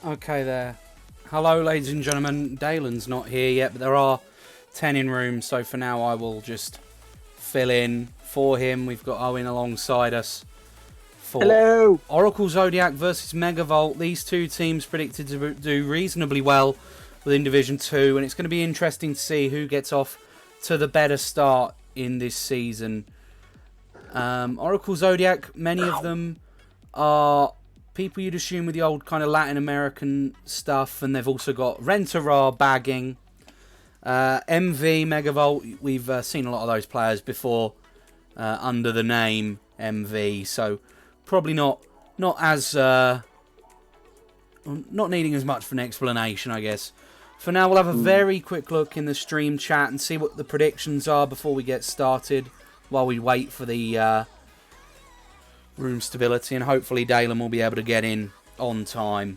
Okay there. Hello, ladies and gentlemen. Dalen's not here yet, but there are 10 in room, so for now I will just fill in for him. We've got Owen alongside us for Hello! Oracle Zodiac versus Megavolt. These two teams predicted to do reasonably well within Division 2, and it's going to be interesting to see who gets off to the better start in this season. Oracle Zodiac, many of them are people you'd assume with the old kind of Latin American stuff, and they've also got Rent-A-Ra bagging. MV, Megavolt, we've seen a lot of those players before under the name MV, so probably not as not needing as much of an explanation, I guess. For now, we'll have a very quick look in the stream chat and see what the predictions are before we get started, while we wait for the room stability, and hopefully Dalen will be able to get in on time.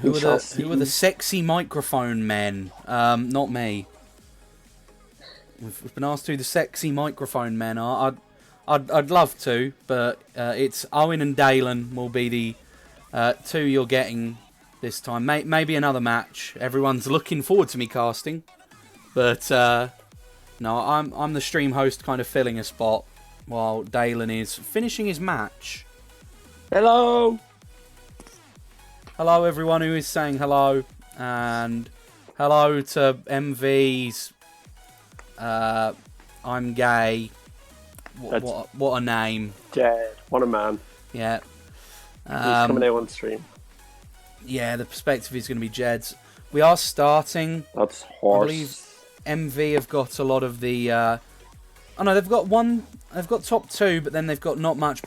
Who are the sexy microphone men? Not me. We've been asked who the sexy microphone men are. I'd love to, but it's Owen and Dalen will be the two you're getting this time. Maybe another match. Everyone's looking forward to me casting, but no, I'm the stream host, kind of filling a spot while Dalen is finishing his match. Hello! Hello everyone who is saying hello, and hello to MV's I'm gay. What a name. Jed, what a man. Yeah. He's coming out on stream. Yeah, the perspective is going to be Jed's. We are starting. That's horse. I believe MV have got a lot of the... oh no, they've got top two, but then they've got not much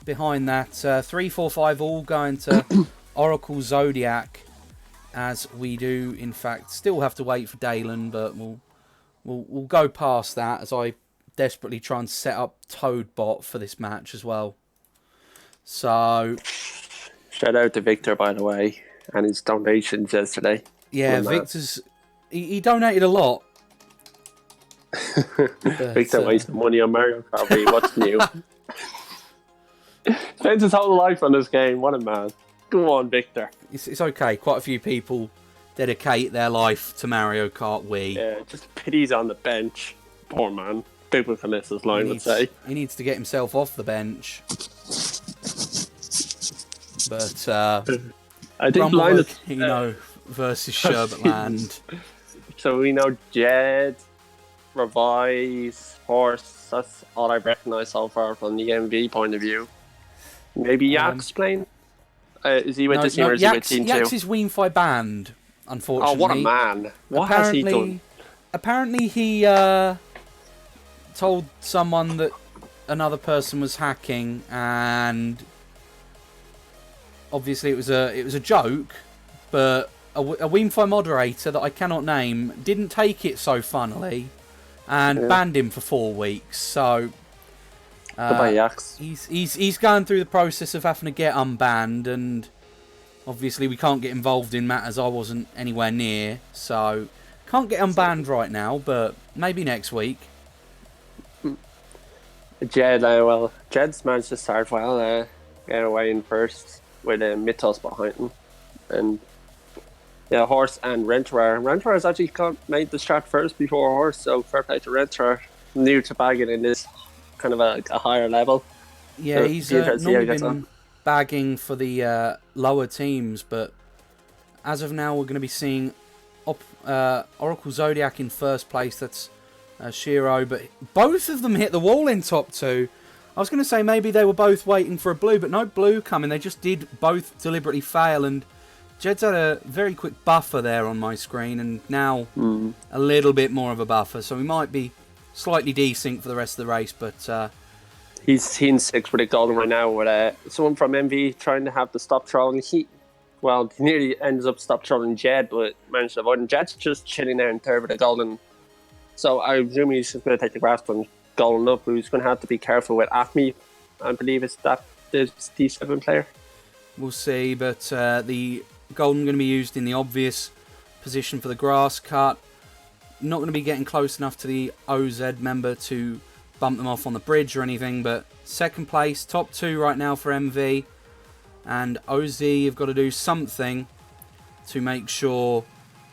behind that. 3, 4, 5 all going to Oracle Zodiac, as we do, in fact, still have to wait for Dalen, but we'll go past that as I desperately try and set up Toadbot for this match as well. So... Shout out to Victor, by the way, and his donations yesterday. Yeah, Victor's... He donated a lot. But, Victor wasted money on Mario Kart Wii. What's new? Spends his whole life on this game. What a man. Go on, Victor. It's okay. Quite a few people dedicate their life to Mario Kart Wii. Yeah, just pity's on the bench. Poor man. Biblical Alyssa's line would say. He needs to get himself off the bench. But I think Linus, versus Sherbetland. So we know Jed, Revise, Horse. That's all I've recognised so far from the MV point of view. Maybe Yak's playing? Is he with the team or is he with Team 2? Yaks is Wiimmfi banned, unfortunately. Oh, what a man. What has he done? Apparently he told someone that another person was hacking, and obviously it was a joke, but a Wiimmfi moderator that I cannot name didn't take it so funnily and banned him for 4 weeks. So Goodbye, Yaks. he's going through the process of having to get unbanned, and obviously we can't get involved in matters I wasn't anywhere near, so can't get unbanned right now, but maybe next week. Jed, Jed's managed to start well, get away in first with Mythos behind him, and yeah, Horse and Rent-A-Ra. Rent-A-Ra has actually made the start first before Horse, so fair play to Rent-A-Ra. New to bagging in this kind of a higher level. Yeah, so he's normally been bagging for the lower teams, but as of now we're going to be seeing Oracle Zodiac in first place. That's Shiro, but both of them hit the wall in top 2. I was going to say maybe they were both waiting for a blue, but no blue coming. They just did both deliberately fail, and Jed's had a very quick buffer there on my screen, and now a little bit more of a buffer, so we might be slightly desync for the rest of the race, but... He's in 6th with a golden right now with someone from MV trying to have to stop trolling. He nearly ends up stop trolling Jed, but managed to avoid him. Jed's just chilling there in 3rd with a golden. So I presume he's just going to take the grasp on golden up. He's going to have to be careful with Acme. I believe it's the D7 player. We'll see, but the golden going to be used in the obvious position for the grass cut. Not going to be getting close enough to the OZ member to bump them off on the bridge or anything, but 2nd place, top 2 right now for MV. And OZ have got to do something to make sure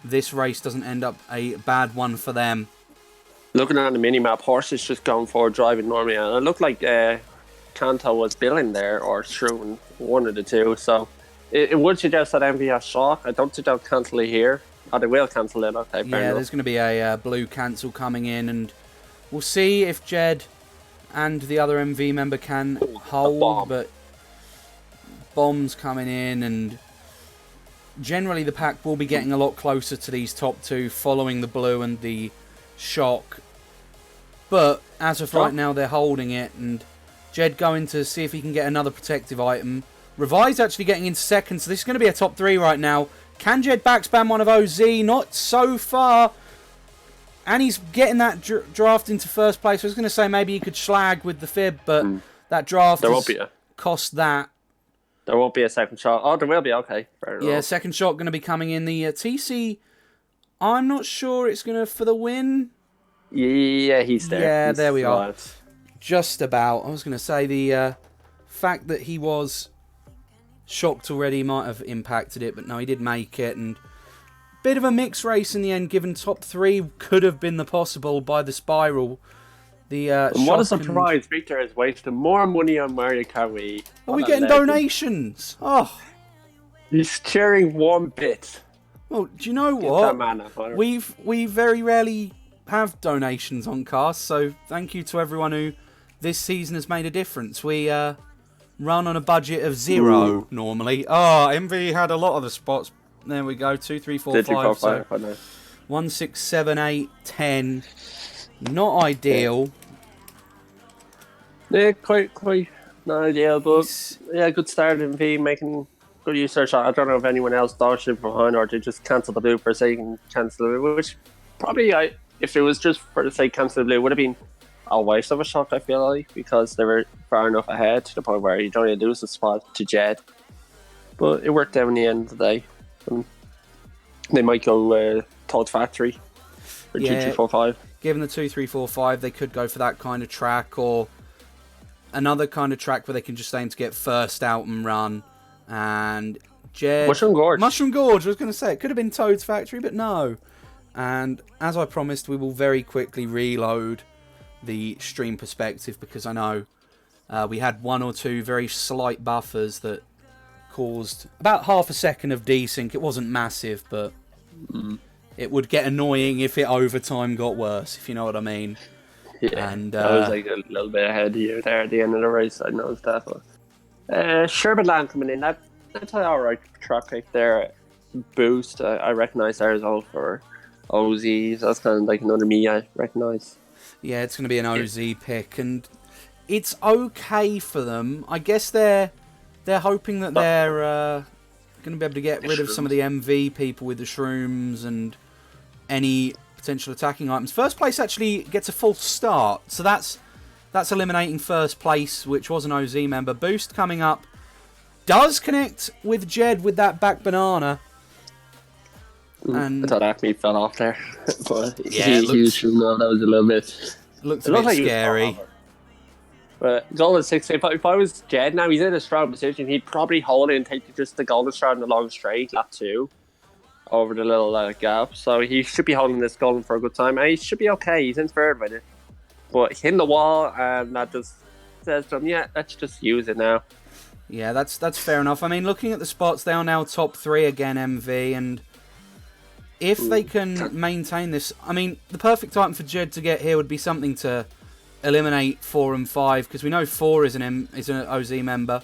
this race doesn't end up a bad one for them. Looking at the mini-map, Horse is just going forward, driving normally, and it looked like Kanto was billing there, or Shroon, one of the two, so it would suggest that MV has shock. I don't think they'll cancel it here. Oh, they will cancel it, okay, fair enough. There's going to be a blue cancel coming in, and we'll see if Jed and the other MV member can hold, but bombs coming in, and generally the pack will be getting a lot closer to these top two following the blue and the shock. But as of right now, they're holding it, and Jed going to see if he can get another protective item. Revi's actually getting into second, so this is going to be a top three right now. Can Jed backspam one of OZ? Not so far. And he's getting that draft into first place. I was going to say maybe he could slag with the fib, but that draft has cost that. There won't be a second shot. Oh, there will be. Okay, fair enough. Yeah, second shot going to be coming in. The TC, I'm not sure it's going to for the win. Yeah, he's there. Yeah, he's there we are. right. Just about. I was going to say the fact that he was shocked already might have impacted it, but no, he did make it. And bit of a mixed race in the end, given top three could have been the possible by the spiral. And what a surprise! Victor has wasted more money on Mario Kart Wii. Are we getting donations? Oh, he's sharing 1 bit. Well, do you know what? We very rarely have donations on cast, so thank you to everyone who this season has made a difference. We run on a budget of 0 normally. Oh, MV had a lot of the spots. There we go. 2, 3, 4, 5. So 1, 6, 7, 8, 10. Not ideal. Yeah, quite not ideal, but yeah, good start in V, making good use of their shot. I don't know if anyone else dodged it behind or they just cancelled the blue for sake and cancel it, which probably, if it was just for the sake cancel the blue, would have been a waste of a shot, I feel like, because they were far enough ahead to the point where you don't need to lose the spot to Jed. But it worked out in the end of the day. They might go Todd Factory for 2, 3, 4, 5. Given the 2, 3, 4, 5, they could go for that kind of track or another kind of track where they can just aim to get first out and run. And Jed... Mushroom Gorge, I was going to say. It could have been Toad's Factory, but no. And as I promised, we will very quickly reload the stream perspective because I know we had 1 or 2 very slight buffers that caused about half a second of desync. It wasn't massive, but... It would get annoying if it over time got worse, if you know what I mean. Yeah, and I was like a little bit ahead of you there at the end of the race. I noticed that. Sherborne coming in, that's an alright track pick there. Boost, I recognise there as well for OZ. That's kind of like another me I recognise. Yeah, it's going to be an OZ pick, and it's okay for them. I guess they're hoping that they're going to be able to get rid of some of the MV people with the shrooms and any potential attacking items. First place actually gets a full start, so that's eliminating first place, which was an OZ member. Boost coming up does connect with Jed with that back banana. And I thought Acme fell off there, but yeah, that was a little bit. Looked a bit scary. But Golden 6, if I was Jed now, he's in a strong position. He'd probably hold it and take just the Golden Star in the long straight, lap 2, over the little gap. So he should be holding this Golden for a good time. And he should be okay. He's in third with it. But hitting the wall, and that just says to him, yeah, let's just use it now. Yeah, that's fair enough. I mean, looking at the spots, they are now top 3 again, MV, and if they can maintain this, I mean, the perfect item for Jed to get here would be something to eliminate 4 and 5, because we know 4 is an OZ member.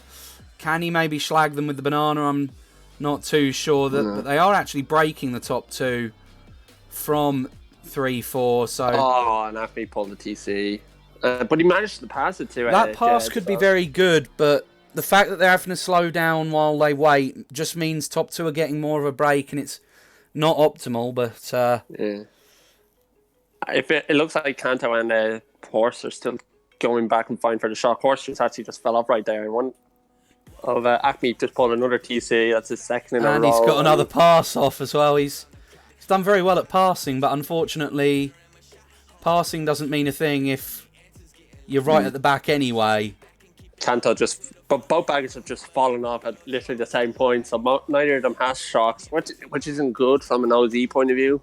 Can he maybe slag them with the banana? I'm not too sure. But they are actually breaking the top 2 from 3, 4. So and after he pulled the TC, but he managed to pass it to that pass could be very good, but the fact that they're having to slow down while they wait just means top 2 are getting more of a break, and it's not optimal. But yeah. If it looks like Kanto and Horse are still going back and fighting for the shot. Horse actually just fell off right there. One of Acme just pulled another TC. That's his second in a row. And he's got another pass off as well. He's done very well at passing, but unfortunately, passing doesn't mean a thing if you're right at the back anyway. Kanto but both baggers have just fallen off at literally the same point. So neither of them has shocks, which isn't good from an OZ point of view.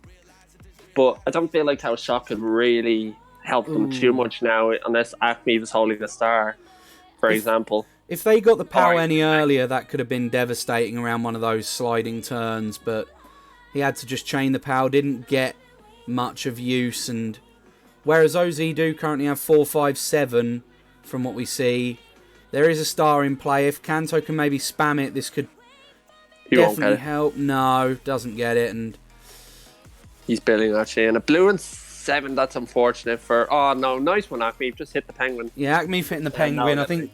But I don't feel like how shock could really help them too much now, unless Acme was holding the star, for example. If they got the power any earlier, that could have been devastating around one of those sliding turns. But he had to just chain the power, didn't get much of use, and whereas OZ do currently have 4, 5, 7 from what we see. There is a star in play. If Kanto can maybe spam it, this could definitely help. No, doesn't get it. And he's building actually. And a blue and 7, that's unfortunate for... Oh, no, nice one, Acme. You've just hit the penguin. Yeah, Acme hitting the penguin. I think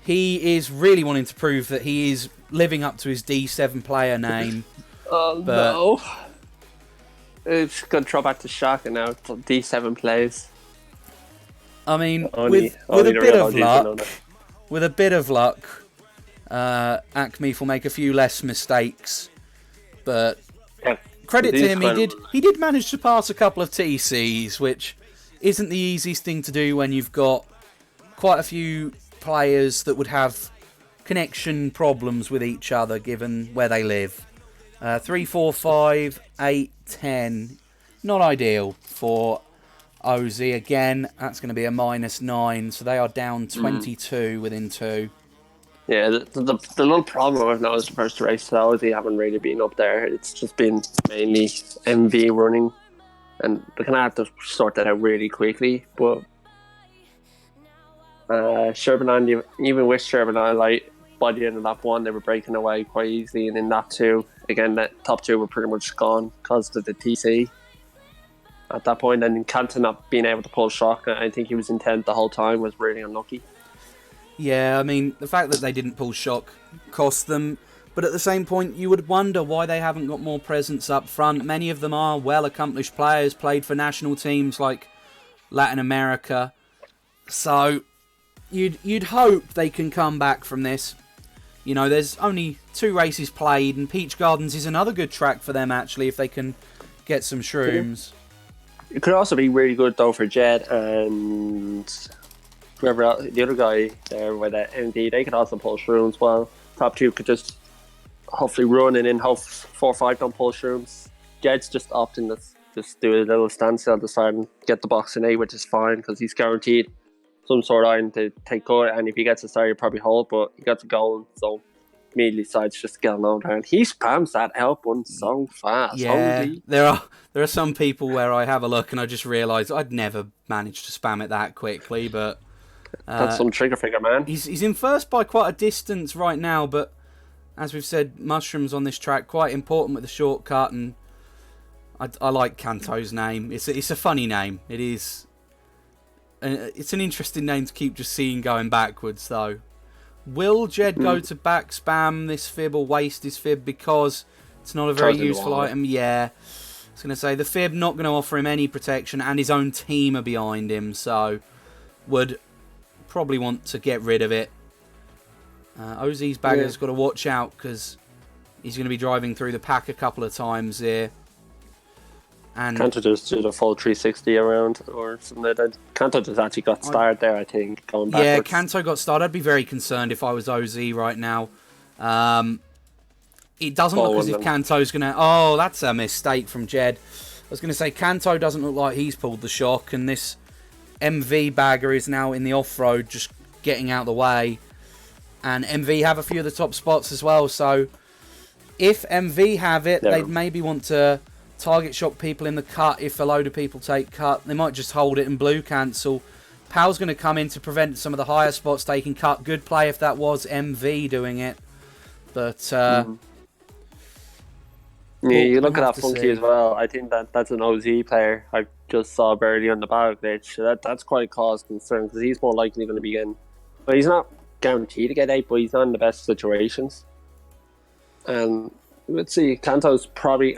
he is really wanting to prove that he is living up to his D7 player name. No. It's going to throw back to Shaka now. It's D7 plays. I mean, with a bit of luck... With a bit of luck, Acme will make a few less mistakes, but credit to him, he did manage to pass a couple of TCs, which isn't the easiest thing to do when you've got quite a few players that would have connection problems with each other, given where they live. 3, 4, 5, 8, 10, not ideal for OZ. Again, that's going to be a -9, so they are down 22 within 2. Yeah, the little problem I've noticed the first race to OZ haven't really been up there. It's just been mainly MV running, and they're going to have to sort that out really quickly. But Sherbanan, even with Sherbanan, like by the end of lap 1, they were breaking away quite easily, and in lap 2, again, the top 2 were pretty much gone because of the TC. At that point, and Kanto not being able to pull shock, I think he was intent the whole time, was really unlucky. Yeah, I mean, the fact that they didn't pull shock cost them, but at the same point, you would wonder why they haven't got more presence up front. Many of them are well-accomplished players, played for national teams like Latin America, so you'd hope they can come back from this. You know, there's only 2 races played, and Peach Gardens is another good track for them, actually, if they can get some shrooms. It could also be really good though for Jed and whoever else, the other guy there with the MD. They could also pull shrooms well. Top 2 could just hopefully run, and then hope 4 or 5 don't pull shrooms. Jed's just opting to just do a little standstill to start and get the box in 8, which is fine because he's guaranteed some sort of iron to take good. And if he gets a star, he'll probably hold, but he got the goal, so immediately decides just to get along there. And he spams that help one so fast. Yeah, there are some people where I have a look and I just realise I'd never manage to spam it that quickly, but that's some trigger finger, man. He's in first by quite a distance right now, but as we've said, mushrooms on this track quite important with the shortcut, and I like Kanto's name. It's a funny name. It is. It's an interesting name to keep just seeing going backwards though. Will Jed go to back spam this fib or waste his fib because it's not a very useful item? Yeah. I was going to say, the fib not going to offer him any protection, and his own team are behind him, so would probably want to get rid of it. OZ's bagger's got to watch out because he's going to be driving through the pack a couple of times here. And Kanto just did a full 360 around or something like that. Kanto just actually got started there, I think, going backwards. Yeah, Kanto got started. I'd be very concerned if I was OZ right now. It doesn't look as if Kanto's going to... Oh, that's a mistake from Jed. I was going to say, Kanto doesn't look like he's pulled the shock, and this MV bagger is now in the off-road, just getting out of the way. And MV have a few of the top spots as well, so if MV have it, they'd maybe want to target shock people in the cut. If a load of people take cut, they might just hold it and blue cancel. Pal's going to come in to prevent some of the higher spots taking cut. Good play if that was MV doing it. But yeah, you look at that Funky as well. I think that's an OZ player. I just saw barely on the back there. So that's quite a cause concern because he's more likely going to be getting... But he's not guaranteed to get 8, but he's not in the best situations. And let's see, Kanto's probably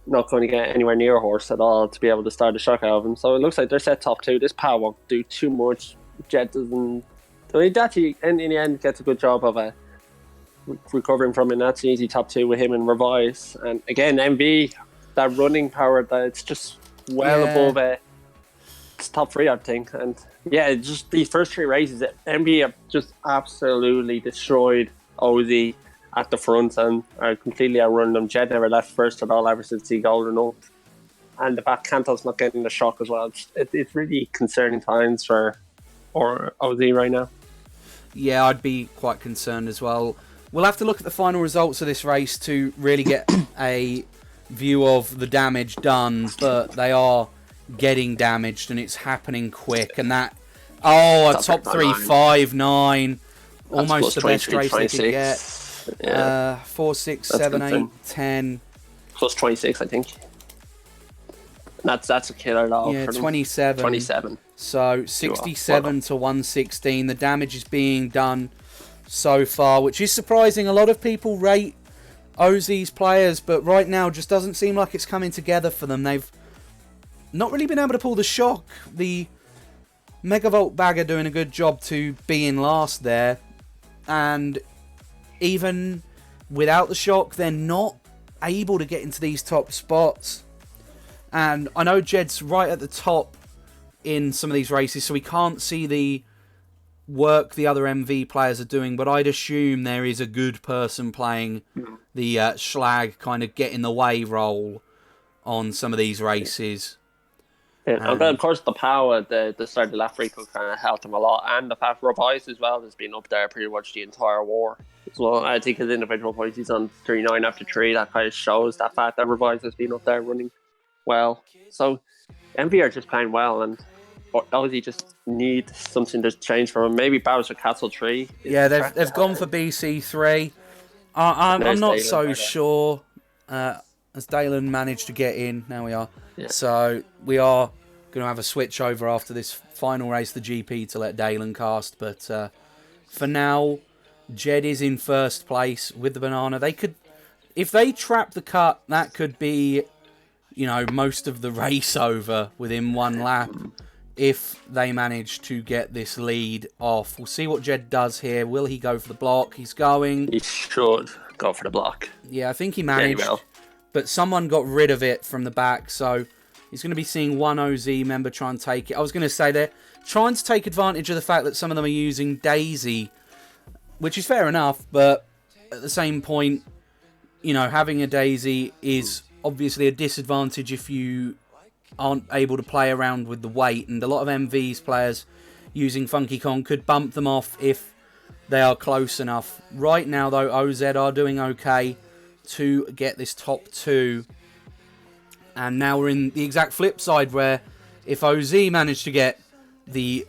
not going to get anywhere near a horse at all to be able to start a shock out of him. So it looks like they're set top 2. This power won't do too much. Jet doesn't... So he actually, in the end, gets a good job of recovering from it. That's an easy top 2 with him and Revise. And again, MV, that running power, that it's just well above it's top three, I think. And yeah, just these first three races, MV have just absolutely destroyed OZ at the front and are completely outrun them. Jed never left first at all ever since he golden up. And the back Kanto's not getting the shock as well. It's really concerning times for OZ right now. Yeah, I'd be quite concerned as well. We'll have to look at the final results of this race to really get a view of the damage done, but they are getting damaged and it's happening quick. And that, a top 3, 5, 9, almost the best race they could get. Yeah. 4, 6, 7, 8, 10. Plus 26, I think. That's a killer log. Yeah, 27. 27. So 67 to 116. The damage is being done so far, which is surprising. A lot of people rate OZ's players, but right now just doesn't seem like it's coming together for them. They've not really been able to pull the shock. The Megavolt bagger doing a good job to be in last there, and even without the shock, they're not able to get into these top spots. And I know Jed's right at the top in some of these races, so we can't see the work the other MV players are doing, but I'd assume there is a good person playing the Schlag kind of get in the way role on some of these races. Yeah, and of course the power, the start of the lap freak kind of helped him a lot, and the fact Revice as well has been up there pretty much the entire war. So I think his individual points, he's on 3-9 after 3, that kind of shows that fact that Revice has been up there running well. So MV are just playing well, and obviously just need something to change for him. Maybe Bowser Castle 3. Yeah, they've gone for BC3. I'm not Dalen so sure. As Dalen managed to get in, now we are. Yeah. So we are going to have a switch over after this final race, the GP, to let Dalen cast. But for now, Jed is in first place with the banana. They could, if they trap the cut, that could be, most of the race over within one lap. If they manage to get this lead off, we'll see what Jed does here. Will he go for the block? He's going. He should go for the block. Yeah, I think he managed. Yeah, but someone got rid of it from the back, so he's going to be seeing one OZ member try and take it. I was going to say they're trying to take advantage of the fact that some of them are using Daisy, which is fair enough, but at the same point, having a Daisy is obviously a disadvantage if you aren't able to play around with the weight, and a lot of MV's players using Funky Kong could bump them off if they are close enough. Right now, though, OZ are doing okay to get this top 2. And now we're in the exact flip side, where if OZ managed to get the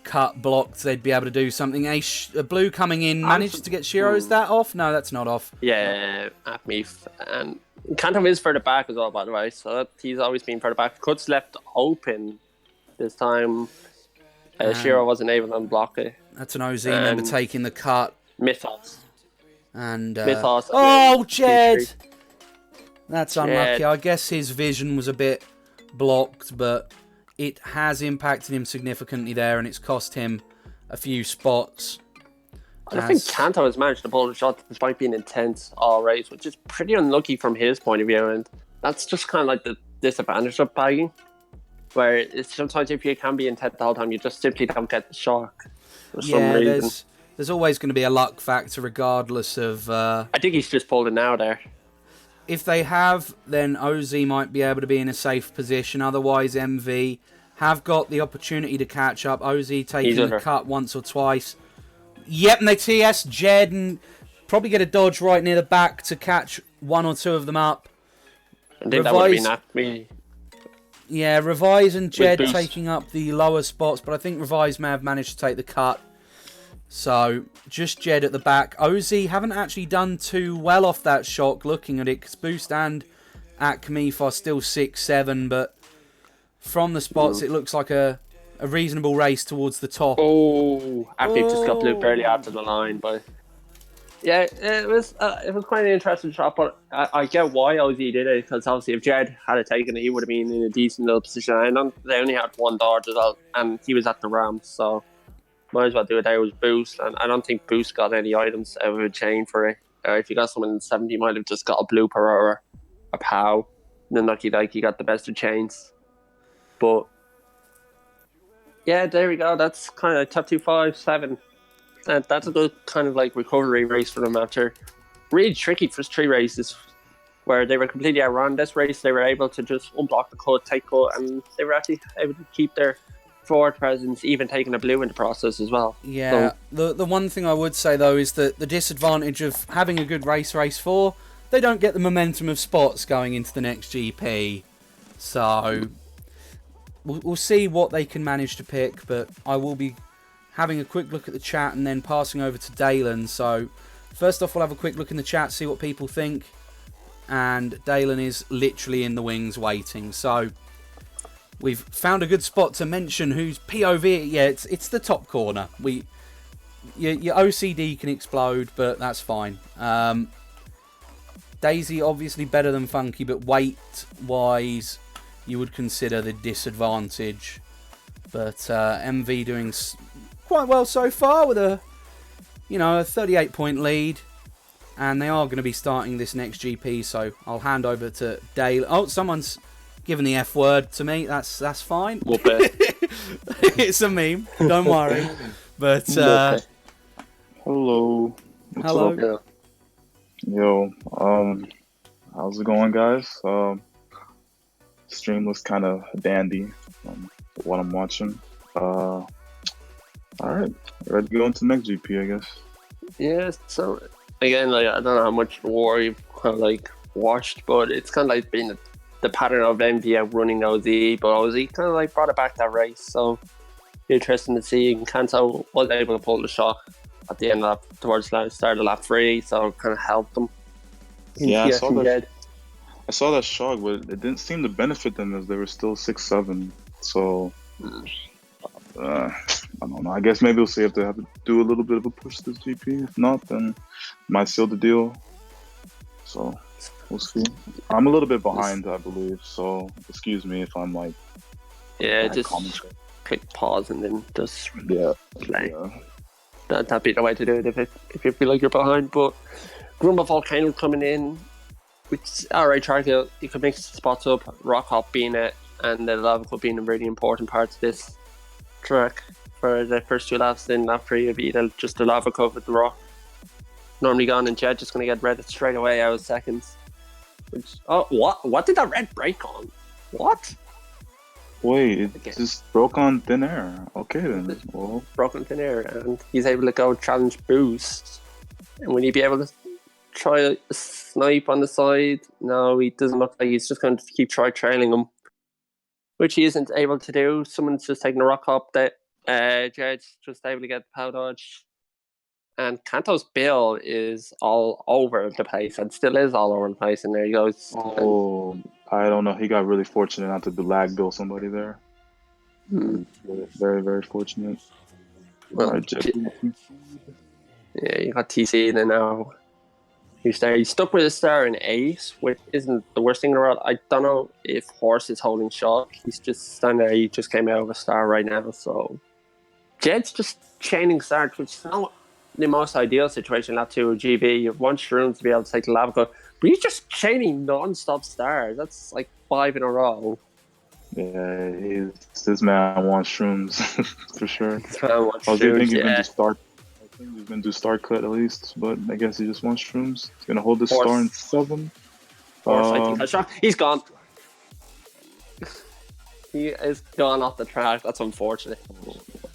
cut blocked, they'd be able to do something. A blue coming in, managed to get Shiro. Is that off? No, that's not off. Yeah, at me. And Kanto is further back as well, by the way. So he's always been further back. Cut's left open this time. Shiro wasn't able to unblock it. That's an OZ member taking the cut. Mythos. And Mythos. Jed! That's unlucky. I guess his vision was a bit blocked, but it has impacted him significantly there, and it's cost him a few spots. I think Kanto has managed to pull the shot despite being intense all race, which is pretty unlucky from his point of view, and that's just kind of like the disadvantage of bagging, where it's sometimes if you can be intense the whole time, you just simply don't get the shock for some reason. There's always going to be a luck factor regardless of... I think he's just pulled it now there. If they have, then OZ might be able to be in a safe position. Otherwise, MV have got the opportunity to catch up. OZ taking the cut once or twice. Yep, and they TS Jed and probably get a dodge right near the back to catch one or two of them up. I think that would have been at me. Yeah, Revise and Jed taking up the lower spots, but I think Revise may have managed to take the cut. So, just Jed at the back. OZ haven't actually done too well off that shock, looking at it, because Boost and Wiimmfi are still 6-7, but from the spots, it looks like a reasonable race towards the top. Oh, Wiimmfi just got blue barely after the line, but yeah, it was quite an interesting shot, but I get why OZ did it, because obviously if Jed had taken it, he would have been in a decent little position, and they only had one dodge as well, and he was at the ramp, so might as well do it there with Boost, and I don't think Boost got any items out of a chain for it. If you got someone in 70, you might have just got a blooper or a POW, and then lucky like he got the best of chains. But Yeah, there we go. That's kind of top 257. And that's a good kind of like recovery race for them after really tricky first three races where they were completely outrun. This race, they were able to just unblock the cut, take cut, and they were actually able to keep their forward presence, even taking a blue in the process as well. Yeah, So, the one thing I would say though is that the disadvantage of having a good race 4, they don't get the momentum of spots going into the next GP. So we'll see what they can manage to pick, but I will be having a quick look at the chat and then passing over to Dalen. So first off, we'll have a quick look in the chat, see what people think. And Dalen is literally in the wings waiting. So we've found a good spot to mention who's POV. Yeah, it's the top corner. Your OCD can explode, but that's fine. Daisy obviously better than Funky, but weight-wise, you would consider the disadvantage. But MV doing quite well so far with a 38-point lead. And they are going to be starting this next GP, so I'll hand over to Dale. Oh, someone's given the F word to me. That's fine. It's a meme. Don't worry. But hello. What's hello. Up? Yo, how's it going, guys? Stream was kind of dandy from what I'm watching. All right, ready to go into the next GP, I guess. yeah, so again, like I don't know how much war you've kind of like watched, but it's kind of like been the pattern of MV outrunning OZ, but OZ kind of like brought it back that race. So interesting to see. And Kanto was able to pull the shot at the end of towards the start of lap 3, so it kind of helped them. Yeah, I saw that shot, but it didn't seem to benefit them as they were still 6-7. So I don't know. I guess maybe we'll see if they have to do a little bit of a push this GP. If not, then might seal the deal. So we'll see. I'm a little bit behind, I believe. So excuse me if I'm like. Yeah, just click pause and then just play. Yeah. That'd be the way to do it if you feel like you're behind. But Grumble Volcano coming in, which alright, Charlie, you could mix the spots up. Rock Hop being it, and the Lava Cup being a really important part of this track for the first 2 laps. Then lap 3 would be just the Lava Cup with the rock normally gone, and Jed just going to get red straight away out of seconds. What did that red break on? What? Wait, it just broke on thin air. Okay then. Well, broke on thin air, and he's able to go challenge Boost. And will he be able to try a snipe on the side? No, he doesn't look like he's just going to keep trailing him, which he isn't able to do. Someone's just taking a rock hop. That Jed's just able to get the pow dodge. And Kanto's bill is all over the place, and still is all over the place. And there he goes. Oh, I don't know. He got really fortunate not to lag bill somebody there. Very, very fortunate. Well, yeah, you got TC, and then now he's there. He's stuck with a star in 8, which isn't the worst thing in the world. I don't know if Horse is holding shock. He's just standing there. He just came out of a star right now. So Jed's just chaining stars, which is not the most ideal situation in lap 2 of GB. You want Shrooms to be able to take the lava cut, but he's just chaining non-stop stars. That's like 5 in a row. Yeah, this man wants Shrooms for sure. I was thinking he's going to do start cut at least, but I guess he just wants Shrooms. He's going to hold this star in 7. He's gone. He is gone off the track. That's unfortunate.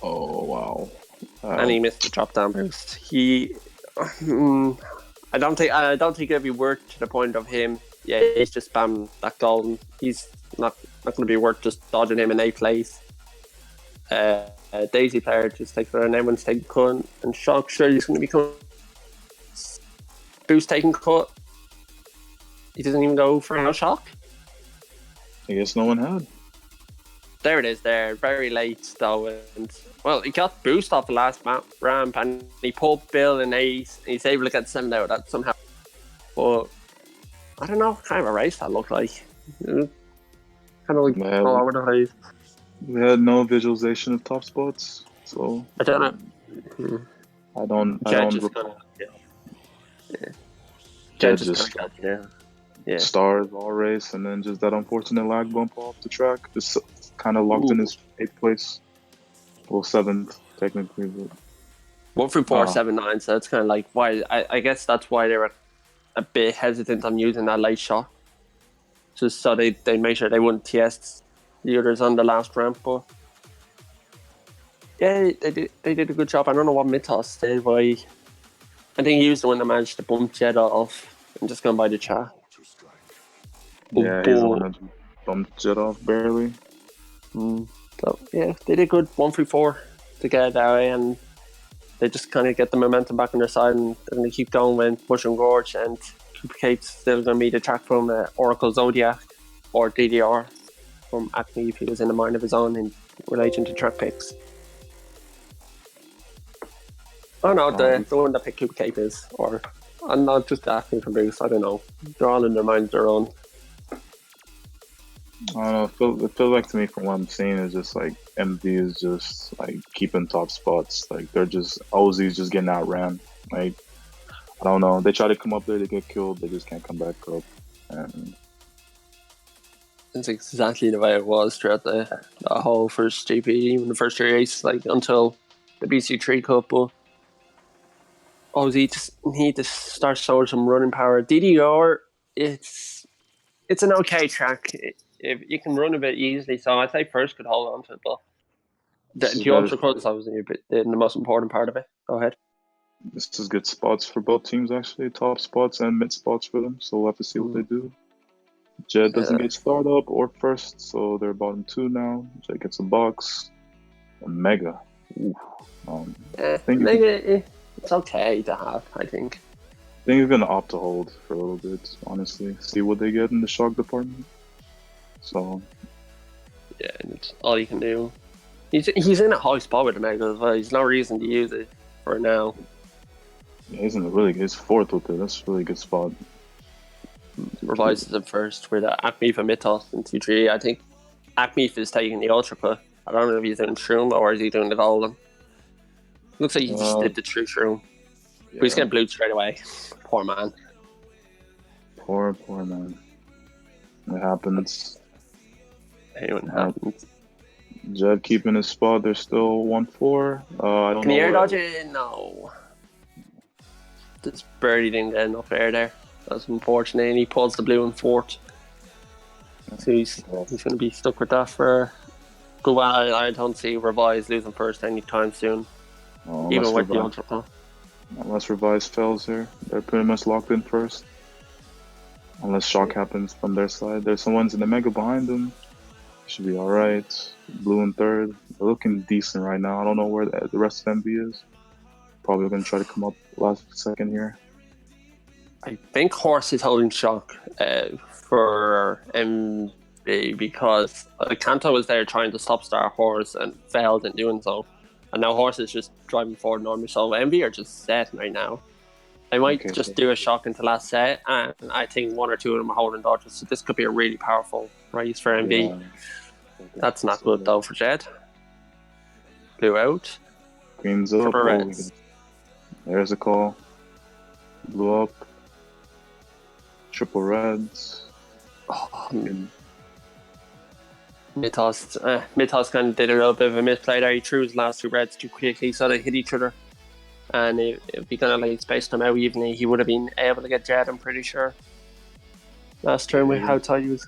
Oh, wow. And he missed the drop down boost. I don't think it'll be worth to the point of him. Yeah, he's just spammed that golden. He's not going to be worth just dodging him in 8th place. Daisy player just takes her, and everyone's taking cut. And Shock sure he's going to be coming. Boost taking cut. He doesn't even go for no Shock. I guess no one had. There it is. There, very late though, and well, he got Boost off the last ramp, and he pulled Bill in 8. And he's able to get 7 out of that somehow. But I don't know what kind of a race that looked like. Kind of like all over the place. We had no visualization of top spots, so I don't know. I don't. Yeah. Stars all race, and then just that unfortunate lag bump off the track, just kind of locked in his 8th place. Well, 7th technically, but 1 through 4, 7, 9. So it's kind of like why I guess that's why they were a bit hesitant on using that late shot, just so they made sure they wouldn't TS the others on the last ramp. But yeah, they did a good job. I don't know what Mythos did. Why I think he was the one that managed to bump Jed off. I'm just going by the chat. yeah, he's the one that bumped Jed off barely. So yeah, they did good 1 through 4 to get it that way, and they just kind of get the momentum back on their side, and they keep going with Mushroom Gorge, and Cooper Cape's still going to be the track from Oracle Zodiac or DDR from Acme if he was in a mind of his own in relation to track picks. Oh no, the one that picked Cooper Cape is, or I'm not just asking for Bruce, I don't know. They're all in their mind of their own. I don't know. It feels like to me from what I'm seeing is just like MV is just like keeping top spots. Like they're just OZ's just getting outran. Like I don't know. They try to come up there, they get killed. They just can't come back up. And it's exactly the way it was throughout the whole first GP, even the first 3 races, like until the BC3 Cup. But OZ just need to start showing some running power. DDR, it's an okay track. If you can run a bit easily, so I'd say first could hold on to it, but the ultra cut is obviously the most important part of it. Go ahead. This is good spots for both teams actually, top spots and mid spots for them. So we'll have to see what they do. Jed doesn't get startup or first, so they're bottom 2 now. Jed gets a box. And Mega. Mega, it's okay to have, I think. I think he's gonna opt to hold for a little bit, honestly. See what they get in the shock department. So yeah, it's all you can do. He's in a high spot with the Mega as well. There's no reason to use it for now. Yeah, he's in a really good. He's 4th with it. That's a really good spot. Revises it first with Acme for Mythos in 2-3. I think Acme is taking the Ultra Cut. I don't know if he's doing Shroom or is he doing the Golden. Looks like he just did the true Shroom. Yeah. But he's getting blued straight away. Poor man. Poor man. It happens. It happens. Jed keeping his spot. They're still 1-4. I don't know. Can you air dodge it? No. Just barely didn't get enough air there. That's unfortunate. And he pulls the blue in 4th. So he's going to be stuck with that for a good while. I don't see Revise losing first anytime soon. Even with the Ultra Cut. Unless Revise fails here, they're pretty much locked in first. Unless shock happens from their side. There's someone's in the Mega behind them. Should be alright. Blue in 3rd. They're looking decent right now. I don't know where the rest of MV is. Probably going to try to come up last second here. I think Horse is holding shock for MV because Kanto was there trying to stop start Horse and failed in doing so. And now Horse is just driving forward normally. So MV are just set right now. They might just do a shock into last set, and I think 1 or 2 of them are holding dodges. So this could be a really powerful race for MV. Yeah. That's not good though for Jed. Blue out. Green's up. There's a call. Blue up. Triple reds. Mythos kind of did a little bit of a misplay there. He threw his last 2 reds too quickly, so they hit each other. And if he kind of like spaced them out evenly, he would have been able to get Jed, I'm pretty sure. Last turn with how tight he was.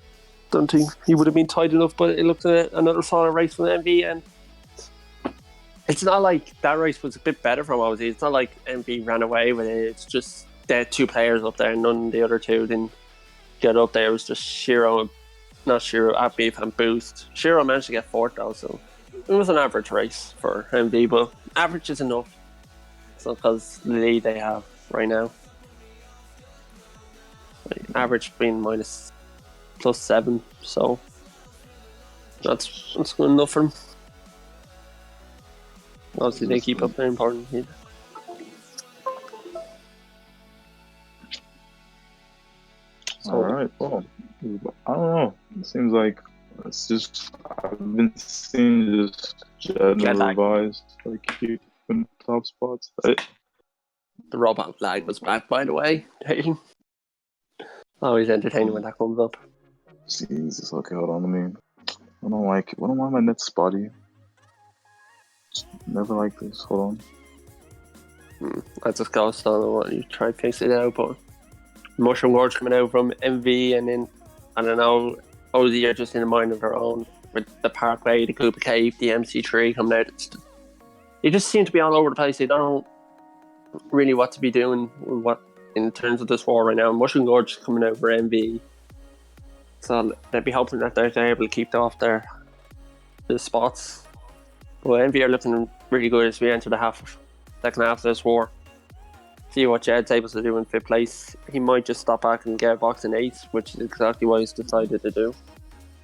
Don't think he would have been tight enough, but it looked at another solid race from MV, and it's not like that race was a bit better from OZ. It's not like MV ran away with it. It's just they had 2 players up there, none of the other 2 didn't get up there. It was just Upbeef and Boost. Shiro managed to get 4th though, so it was an average race for MV, but average is enough. So because the lead they have right now. Average being +7, so that's good enough for them. Obviously, they keep up their important lead. Alright, well, I don't know. It seems like it's just, I've been seeing just Jed and Revise like keeping top spots. The robot flag was back, by the way. Always entertaining when that comes up. Jesus, okay, hold on, I don't like my net spotty. Never like this. Hold I just got started. What you try to fix it out, but Mushroom Gorge coming out from MV, and then I don't know. Ozzy are just in a mind of their own with the Parkway, the Koopa Cave, the MC3 coming out. They just seem to be all over the place. They don't really what to be doing what in terms of this war right now. Mushroom Gorge is coming out for MV, so they'd be hoping that they're able to keep off their spots. But MV are looking really good as we enter the second half of this war. See what Jed's able to do in 5th place. He might just stop back and get a box in 8th, which is exactly what he's decided to do.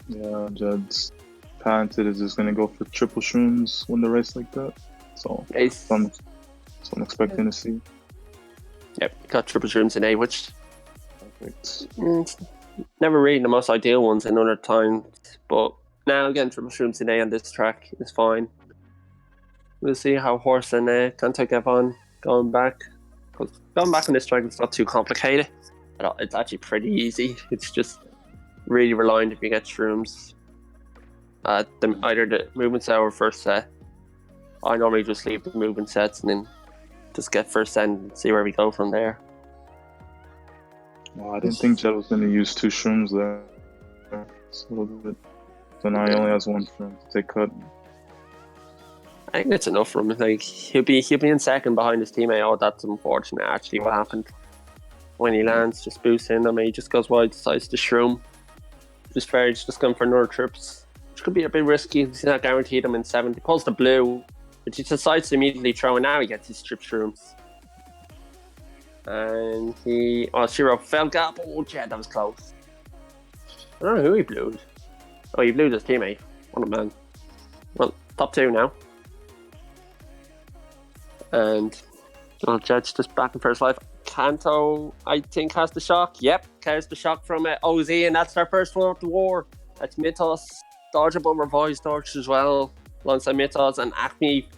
Yeah, Jed's patented is just gonna go for triple shrooms win the race like that. So I'm expecting to see. Yep, got triple shrooms in 8, which Perfect. never really the most ideal ones in other times, but now again triple shrooms in 8 on this track is fine. We'll see how Horse and Kanto get on going back. Because going back on this track is not too complicated. It's actually pretty easy. It's just really reliant if you get shrooms. Either the movement set or first set. I normally just leave the movement sets and then just get first set and see where we go from there. Well, I didn't think Jed was going to use 2 shrooms there. It's a little bit. So now he only has 1 shroom to take cut. I think it's enough for him. Like he'll be in second behind his teammate. Oh, that's unfortunate. Actually, what happened when he lands, just boosts in. I mean, he just goes wide, decides to shroom. Just fair. He's just going for another trips, which could be a bit risky. He's not guaranteed him in 7th. He pulls the blue, which he decides to immediately throw, and now he gets his trip shrooms. And Shiro fell gap. Oh, Jed, that was close. I don't know who he blew. Oh, he blew his teammate. What a man. Well, top 2 now. And Jed's just back in first life. Kanto, I think, has the shock. Yep, carries the shock from OZ, and that's their first one of the war. That's Mythos, dodgeable revised dodge as well, alongside Mythos, and Acme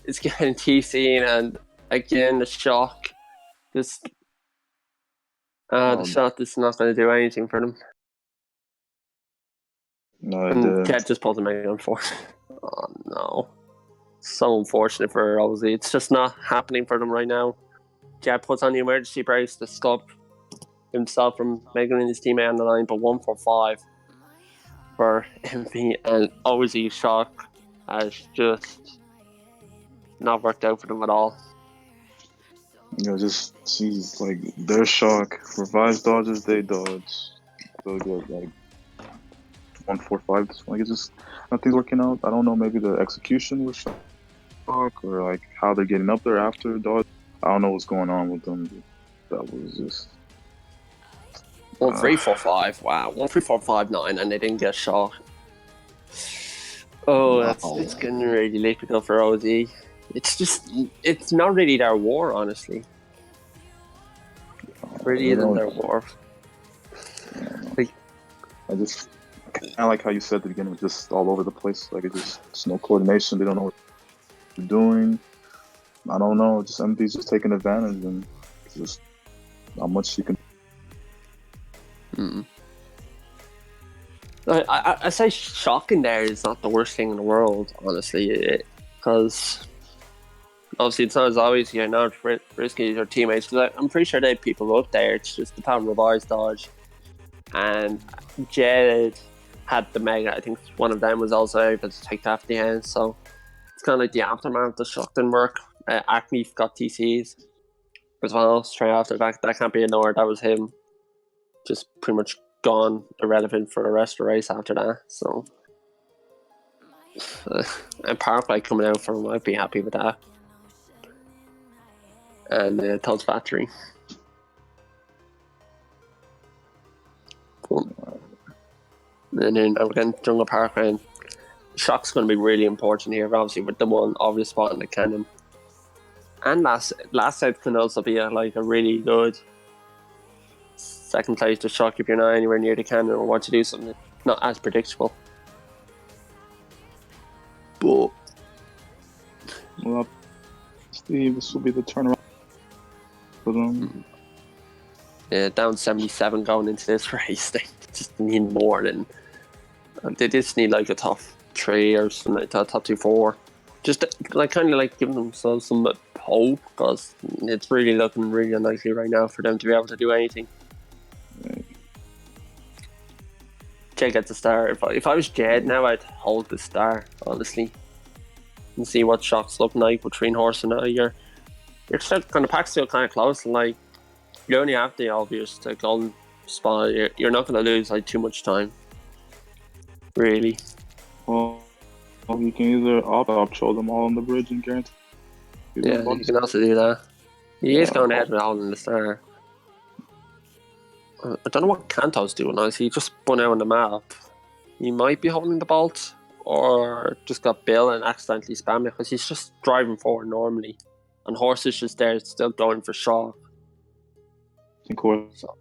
is getting TC, and again the shock. Just the shot is not going to do anything for them. No, and Jed just pulled the Mega on 4. Oh no. So unfortunate for OZ. It's just not happening for them right now. Jed puts on the emergency brakes to stop himself from making his teammate on the line, but 145 for MV, and OZ shock has just not worked out for them at all. Just jeez, like their shock, revised dodges, they dodge. So good, like 145. Like it's just nothing's working out. I don't know. Maybe the execution was shock, or like how they're getting up there after dodge. I don't know what's going on with them. That was just 1-3-4-5. Wow, 1-3-4-5-9, and they didn't get shot. Oh, wow. It's getting really difficult for OZ. It's not really their war, honestly. It really isn't their war. I like how you said at the beginning, it was just all over the place. Like it's no coordination. They don't know what they're doing. I don't know. Just MD's just taking advantage, and just not much you can. I say shocking there is not the worst thing in the world, honestly, because obviously it's not as obvious you're not risky your teammates. Because I'm pretty sure they have people up there. It's just the power revised dodge, and Jed had the Mega. I think one of them was also able to take that at the end. So it's kind of like the aftermath. The shock didn't work. Acme got TCs as well straight after that. That can't be ignored. That was him just pretty much gone, irrelevant for the rest of the race after that. So and Parkway coming out for him, I'd be happy with that. And Todd's battery. Cool. And then we're getting Jungle Parkway, and shock's going to be really important here, obviously, with the one obvious spot in the cannon. And last set can also be a really good second place to shock if you're not anywhere near the cannon or want to do something not as predictable. But well, Steve, this will be the turnaround for them. Yeah, down 77 going into this race. They just need more than they just need like a top 3 or something like that, top 2-4 Just like kind of like giving themselves some hope, because it's really looking really unlikely right now for them to be able to do anything. Jed gets a star. If I was Jed now, I'd hold the star, honestly, and see what shocks look like between horse and you're still kind of pack's still kind of close. Like you only have the obvious golden spot. You're not going to lose like too much time, really. Well, you can either opt show them all on the bridge and guarantee. Yeah, you can also do that. He is going ahead with holding the star. I don't know what Kanto's doing. Honestly, he just spun out on the map. He might be holding the bolt, or just got Bill and accidentally spammed it, because he's just driving forward normally, and horse is just there, still going for shock. I think horse. I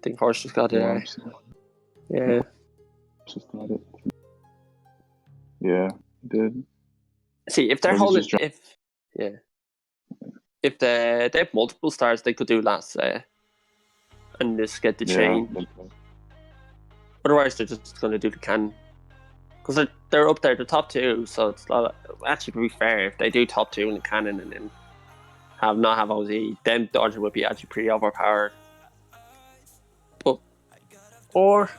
think horse just got it. Yeah. Just got it. Yeah, did. See, if they're holding, if they have multiple stars, they could do last and just get the chain. Otherwise, they're just going to do the cannon, because they're up there, the top two. So it's not actually, to be fair, if they do top two in the cannon and then not have OZ, then Dodger would be actually pretty overpowered. But or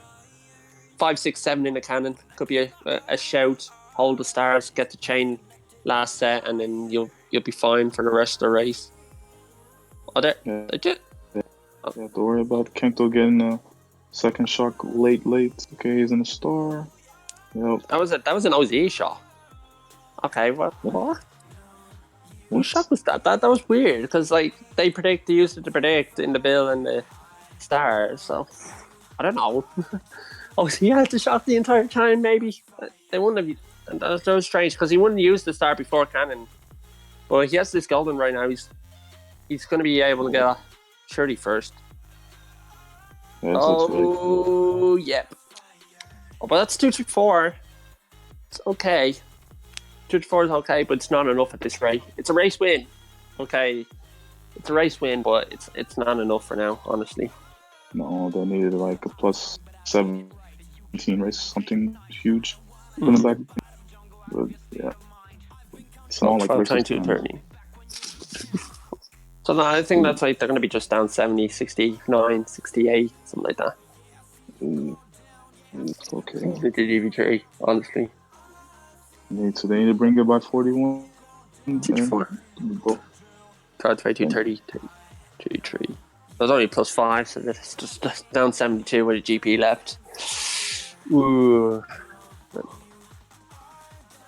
5, 6, 7 in the cannon could be a shout. Hold the stars, get the chain last set, and then you'll be fine for the rest of the race. They do. You have to worry about Kento getting a second shock late. Okay, he's in the star. Yep. That was an OZ shot. Okay, what? What shot was that? That was weird, because like they used it to predict in the Bill and the stars. So I don't know. He had the shot the entire time. Maybe they wouldn't have. And that was strange, because he wouldn't use the star before cannon. But he has this golden right now. He's going to be able to get a 31st. Yep. Oh, but that's 2-4. It's okay. 2-4 is okay, but it's not enough at this rate. It's a race win. Okay. It's a race win, but it's not enough for now, honestly. No, they needed like a plus 17 race, something huge. Back. But yeah. It's not like 22, 30. So no, I think that's like they're going to be just down 70, 69, 68, something like that. Okay. The GV3, honestly. So they need to bring it by 41. 4. 22, 30, 33. There's only plus 5, so it's just down 72 with a GP left. Ooh.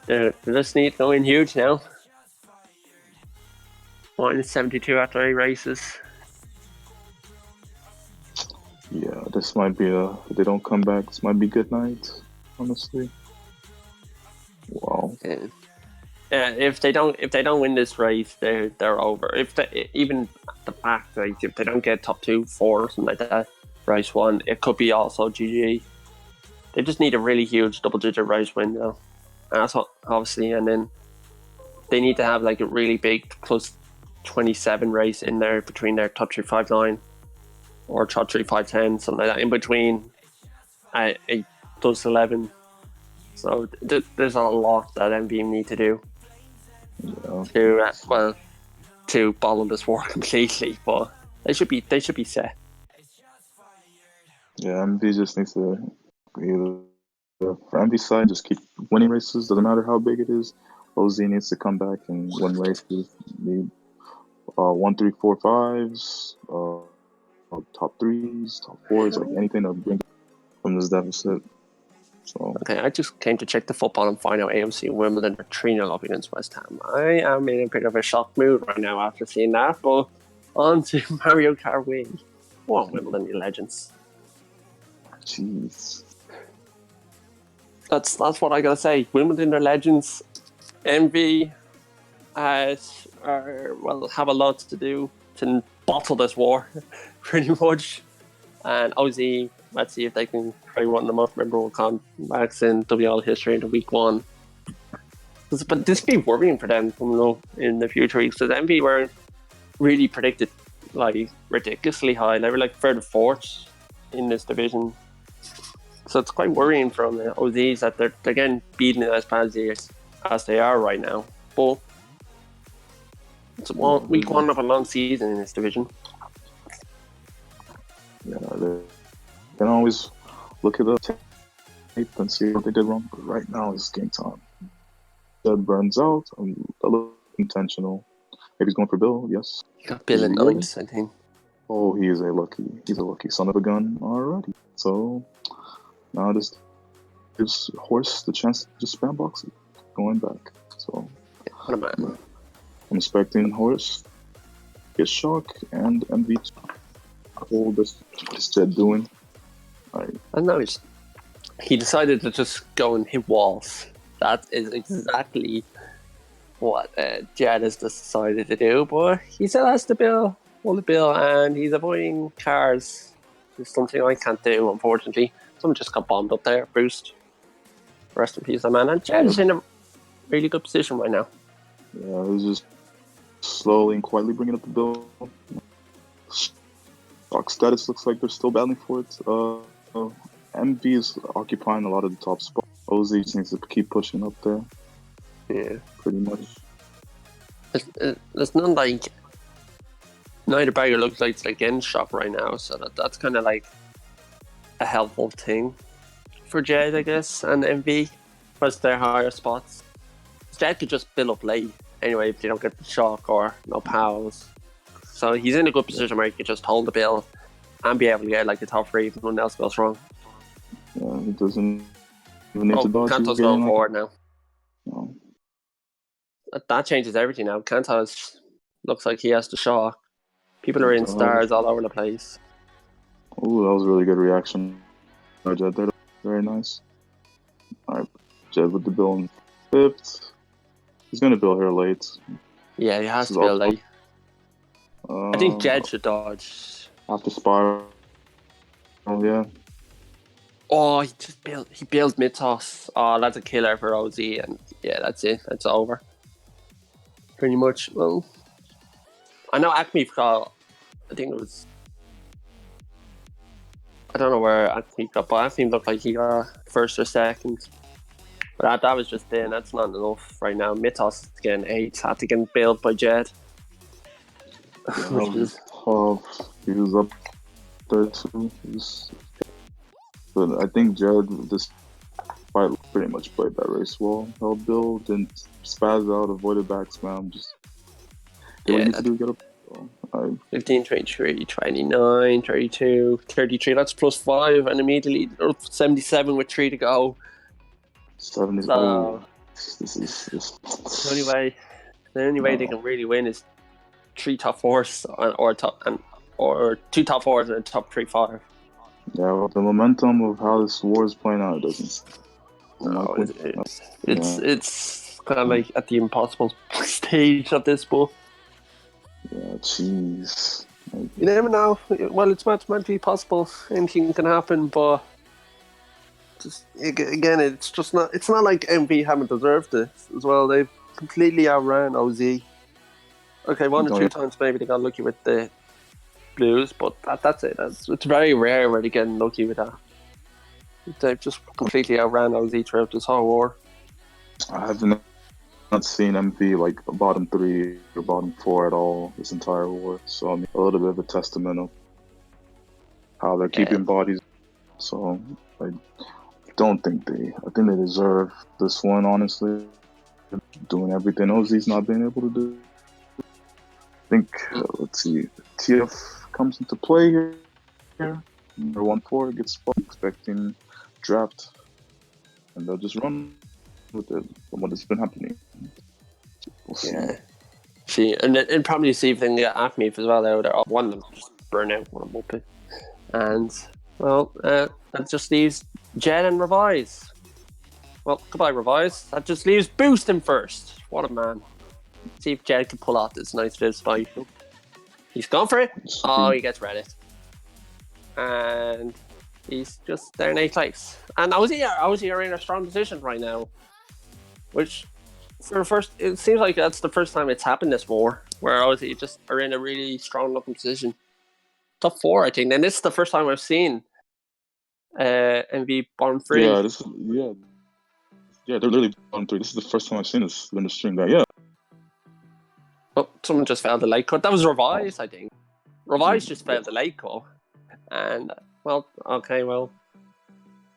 They just need to go in huge now. Minus 72 after 8 races. Yeah, this might be if they don't come back, this might be good night, honestly. Wow. Yeah, if they don't win this race, they're over. Even the fact that if they don't get top 2, 4 or something like that, race 1, it could be also GG. They just need a really huge double-digit race win now. And that's obviously, and then they need to have like a really big plus 27 race in there between their top 3, 5, 9 or top 3, 5, 10, something like that. In between, it does 11. So there's a lot that MV need to do to bottle this war completely. But they should be set. Yeah, MV just needs to either. For MV side, just keep winning races. Doesn't matter how big it is. OZ needs to come back and win races. Need 1, 3, 4, 5s, top 3s, top 4s, like anything that bring from this deficit. So okay, I just came to check the football and find out AMC and Wimbledon are 3-0 up against West Ham. I am in a bit of a shocked mood right now after seeing that. But on to Mario Kart Wii. Go on, Wimbledon, you legends. Jeez. That's what I gotta say. Wimbledon are legends. MV have a lot to do to bottle this war, pretty much. And OZ, let's see if they can try one of the most memorable comebacks in WL history into week 1. But this would be worrying for them in the future weeks, because MV were really predicted like ridiculously high. They were like 3rd or 4th in this division. So it's quite worrying from the OZs that they're getting beaten as badly as they are right now. But it's week 1 of a long season in this division. Yeah, they can always look at the tape and see what they did wrong. But right now it's game time. Jed burns out. A little intentional. Maybe he's going for Bill. Yes. He got Bill at 9s, I think. Oh, he's a lucky son of a gun already. So now this gives Horse the chance to just spam box it, going back. So what a man. I'm expecting Horse get shock and MV. What is Jed doing? I know he decided to just go and hit walls. That is exactly what Jed has decided to do, but he still has to hold the bill, and he's avoiding cars. It's something I can't do, unfortunately. Someone just got bombed up there. Boost. Rest in peace, that man. And Jed is in a really good position right now. Yeah, he's just slowly and quietly bringing up the bill. Stock status looks like they're still battling for it. MV is occupying a lot of the top spots. OZ needs to keep pushing up there. Yeah. Pretty much. There's none like... Neither bagger looks like it's like in shop right now, so that's kind of like a helpful thing for Jed, I guess, and MV, because they're higher spots. Jed could just build up late anyway if they don't get the shock or no pals. So he's in a good position where he can just hold the bill and be able to get like the top 3 if nothing else goes wrong. Yeah, he doesn't even need to dodge. Kanto's going forward now. No. That changes everything now. Kanto looks like he has the shock. People are in stars all over the place. Oh, that was a really good reaction. Jed there. Very nice. Alright, Jed with the bill in 5th. He's going to bill here late. Yeah, he has to bill late. I think Jed should dodge. After Spiral. Oh, yeah. Oh, he built mid toss. Oh, that's a killer for OZ, and yeah, that's it. That's over. Pretty much. Well, I know Acme got, I think it was, I don't know where Acme got, but Acme looked like he got 1st or 2nd. But that was just in. That's not enough right now. Mythos is getting 8. Had to get built by Jed. He was up there too. But I think Jed, this fight pretty much played that race well. Held Bill, didn't spaz out, avoided back spam. Just what you need to do, get up. 15, 23, 29, 32, 33. That's +5, and immediately 77 with 3 to go. 70. So, this is the only way they can really win is 3 top 4s or 2 top 4s and a top 3-5. Yeah, well, the momentum of how this war is playing out, it doesn't. No, it's kind of like at the impossible stage of this, but yeah, jeez. You never know. Well, it's mathematically possible. Anything can happen, but just again, it's just not. It's not like MV haven't deserved this as well. They've completely outran OZ. Okay, 1 or 2 times maybe they got lucky with the Blues, but that's it. It's very rare where they get lucky with that. They've just completely outran OZ throughout this whole war. I have not seen MV like bottom 3 or bottom 4 at all this entire war. So I mean, a little bit of a testament of how they're keeping bodies. So I think they deserve this one, honestly. Doing everything OZ's not being able to do. I think, let's see, TF comes into play here. Number 1-4 gets spot, expecting draft. And they'll just run with it from what has been happening. We'll see. Yeah. See, and probably see if they can get Acme as well out there. One of them just burn out, one of them. And, well, that just leaves Jed and Revise. Well, goodbye, Revise. That just leaves Boost in first. What a man. See if Jed can pull off this nice little spike. He's gone for it. Oh, he gets Reddit. And he's just there in 8th place. And Aussie are in a strong position right now. Which, for the first, it seems like that's the first time it's happened this war, where Aussie just are in a really strong looking position. Top 4, I think. And this is the first time I've seen MV bottom three. Yeah, they're literally bottom three. This is the first time I've seen this in the stream. That yeah. Oh, someone just failed the late cut. That was Revise, I think. Revise just failed the late cut. And, well, okay, well.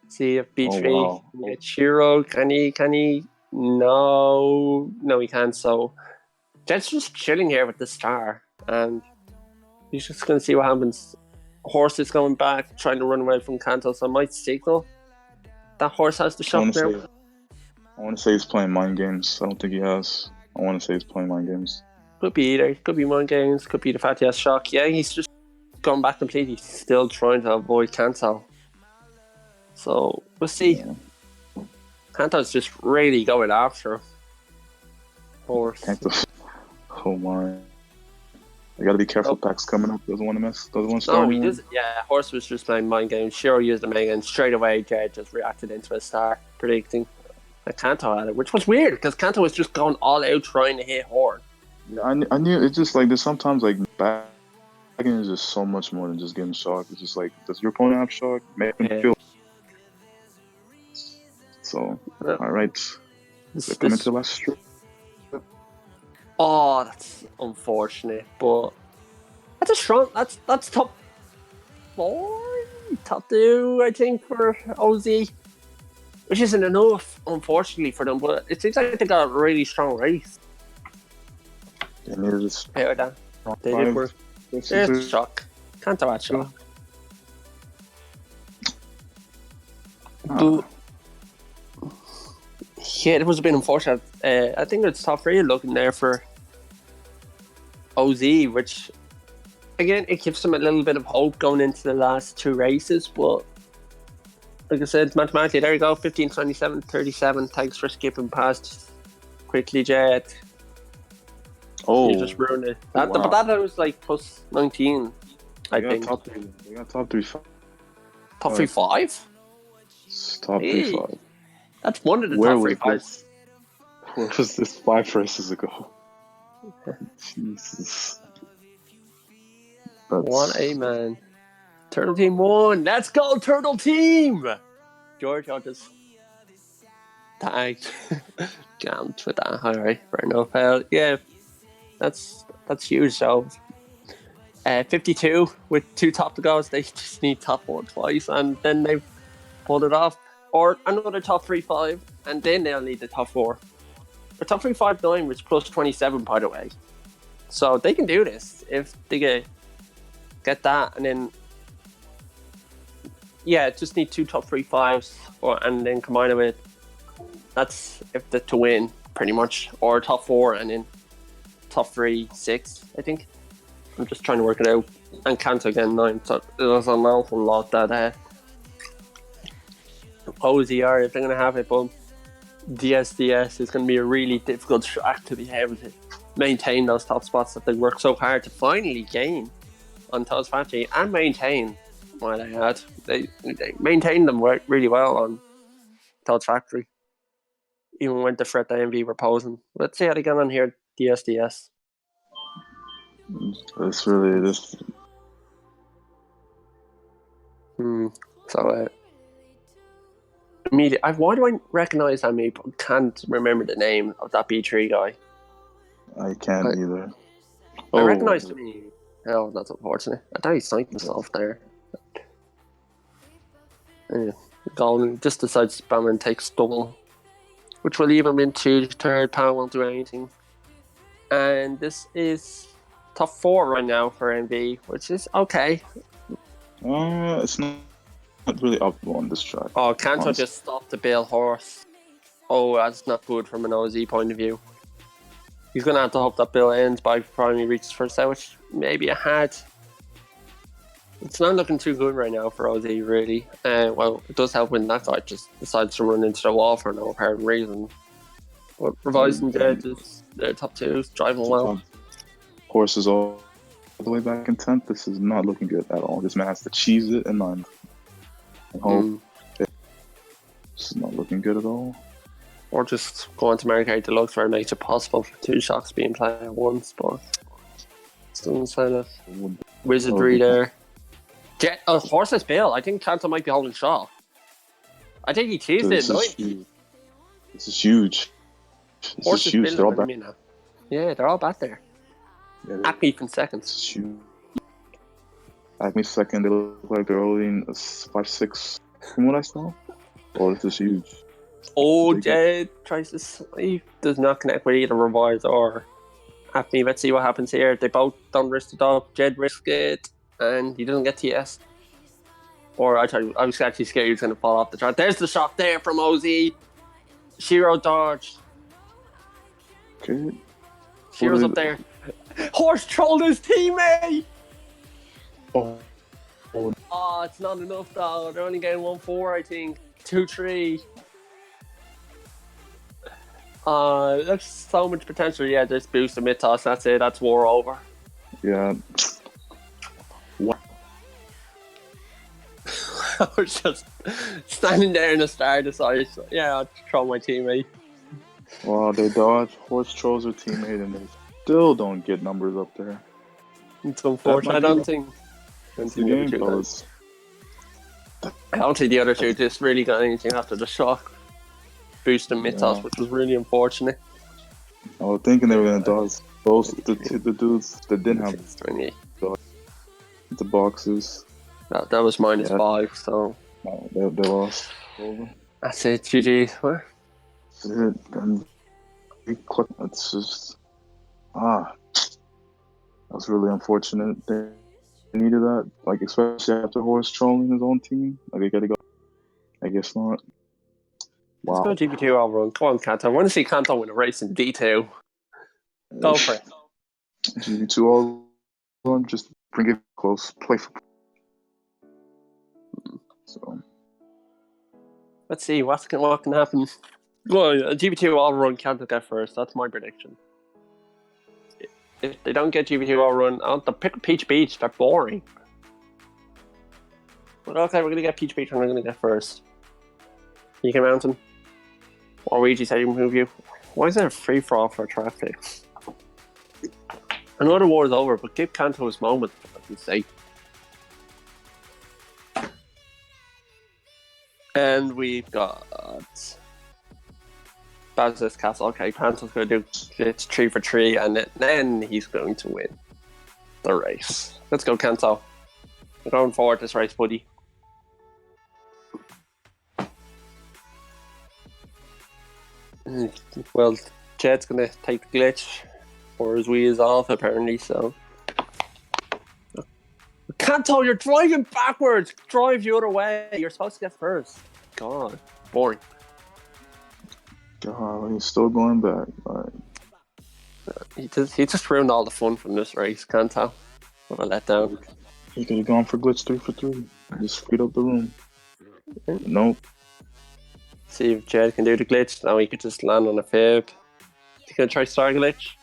See if B3 can get Shiro. Can he? No, he can't. So, Jet's just chilling here with the star. And he's just going to see what happens. Horse is going back, trying to run away from Kanto. So I might signal. That horse has the shot now. I want to say he's playing mind games. I don't think he has. I want to say he's playing mind games. Could be either. Could be mind games. Could be the fact he has shock. Yeah, he's just gone back completely. He's still trying to avoid Kanto. So we'll see. Yeah. Kanto's just really going after horse. Oh my! You gotta be careful. Pack's coming up. Doesn't want to miss. Doesn't want to start. No, he does. Yeah, horse was just playing mind games. Shiro used the mega and straight away Jed just reacted into a star, predicting that Kanto had it, which was weird because Kanto was just going all out trying to hit horse. Yeah, I knew it's just like there's sometimes like backing is just so much more than just getting shocked. It's just like, does your opponent have shock? Make him feel. So, all right, let's come into the last strip. Oh, that's unfortunate, but that's a strong. That's top 4, top 2, I think, for OZ, which isn't enough, unfortunately, for them. But it seems like they got a really strong race. They needed this. They did work. There's shock. Can't have that shock. But yeah, it was a bit unfortunate. I think it's top 3 looking there for OZ, which again, it gives them a little bit of hope going into the last 2 races. But like I said, mathematically, there you go, 15, 27, 37. Thanks for skipping past quickly, Jet. Oh, you just ruined it. But that was like plus 19, I think. They got top 3. Top 3 5? Top 3 5. That's one of the top 3 5s. Where was this 5 races ago? Jesus. What a man. Turtle Team won. Let's go, Turtle Team! George, I'll just tagged. Jammed with that. Alright, fair enough. Yeah, that's huge. So, 52 with 2 top to goes. They just need top 4 twice, and then they've pulled it off. Or another top 3 5, and then they'll need the top 4. The top 3 5 9 was plus 27, by the way. So they can do this if they get that, and then just need 2 top 3 5s, and then combine it with that's if to win pretty much, or top 4 and then top 3 6. I think I'm just trying to work it out. And Kanto again 9. So there's an awful lot that OZR if they're gonna have it, but DSDS is going to be a really difficult track to be able to maintain those top spots that they work so hard to finally gain on Toad's Factory and maintain. What I had, they maintained them really well on Toad's Factory, even when the threat the MV were posing. Let's see how they get on here, DSDS. It's really this. So. Why do I recognize that name but can't remember the name of that B3 guy? I can't either. I recognize the name. Oh, that's unfortunate. I thought he sniped himself there. Golden just decides to spam and takes double, which will leave him into the third. Power won't do anything. And this is top 4 right now for MV, which is okay. It's not really optimal on this track. Oh, Kanto just stopped the Bale horse. Oh, that's not good from an OZ point of view. He's going to have to hope that Bill ends by the time he reaches first out, which maybe a had. It's not looking too good right now for OZ, really. Well, it does help when that guy just decides to run into the wall for no apparent reason. But Revising Dead is their top 2, driving well. Horse is all the way back in 10th. This is not looking good at all. This man has to cheese it in 9th. This is not looking good at all. Or just go on to Maricade Deluxe where it makes it possible for 2 shocks being played at once, but still inside of wizardry there. Horses Bill. I think Kanto might be holding shot. I think he teased it. This is huge. This is huge. They're all back. Now. Yeah, they're all back there. Yeah, Acme in second. This is huge. Acme second. They look like they're holding a 5-6 from what I saw. Oh, this is huge. Oh, Jed tries to sleep. Does not connect with either Revives or Acme. Let's see what happens here. They both don't risk it up. Jed risks it, and he doesn't get TS. Or I was actually scared he was going to fall off the chart. There's the shot there from OZ. Shiro dodged. Okay. Shiro's up there. Horse trolled his teammate! Oh, it's not enough though. They're only getting 1-4, I think. 2-3. There's so much potential. Yeah, there's boost of mid toss. That's it. That's war over. Yeah. What? I was just standing there in the start. Decided, yeah, I'll troll my teammate. Wow, they dodge. Horse trolls their teammate, and they still don't get numbers up there. It's unfortunate. I don't think the other two I don't think the other two just really got anything after the shock. Boost and mid toss, which was really unfortunate. I was thinking they were going to dodge both the dudes that didn't have the boxes. That was -5, so no, they lost. That's it, GG. What? That's it. And it's just that's really unfortunate. They needed that, like especially after Horse trolling his own team. Like they gotta go. I guess not. Wow. Let's go GP2 all run. Come on, Kanto. I want to see Kanto win a race in D2. Go for it. GP2 all run. Just bring it close. Play for. So let's see what can happen. Well, GP2 all run Kanto get first. That's my prediction. If they don't get GP2 all run, I want to pick Peach Beach. They're boring. But okay, we're gonna get Peach Beach and we're gonna get first. You can Mountain. Or Ouija said he can move you. Why is there a free for all for traffic? I know the war is over, but give Kanto his moment, for goodness sake. And we've got Baz's Castle. Okay, Kanto's going to do it's 3 for 3, and then he's going to win the race. Let's go, Kanto. We're going forward this race, buddy. Well, Jed's going to take the glitch, or his Wii is off apparently, so. Kanto, you're driving backwards! Drive the other way! You're supposed to get first. God, boring. God, he's still going back. Right. He just ruined all the fun from this race, Kanto. What a letdown. He could have gone for glitch 3 for 3. Just speed up the room. Nope. See if Jed can do the glitch. Now he could just land on a fib. Is he going to try star glitch?